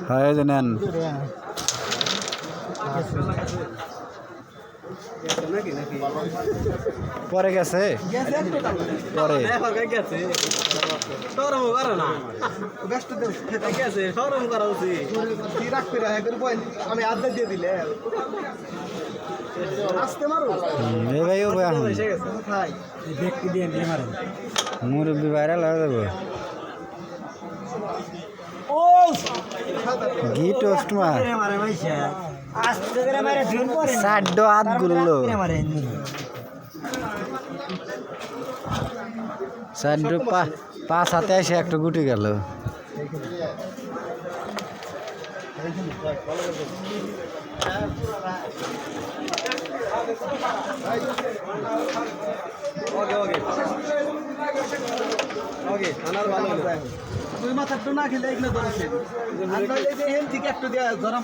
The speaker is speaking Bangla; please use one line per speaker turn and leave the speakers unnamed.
হয় যে নেন পরে গেছে পরে
আমি আড্ডা দিয়ে দিলে আসতে মারো
মুরব্বী ভাইরাল হয়ে যাবো ঘি টোস্ট মার সাড্ডো হাত গুলো সাড্ডো পাঁচ হাতে এসে একটা গুটি গেল
তুই মাথা তো না খেলে এগুলো ধরেছে ঠিক একটু দেওয়া গরম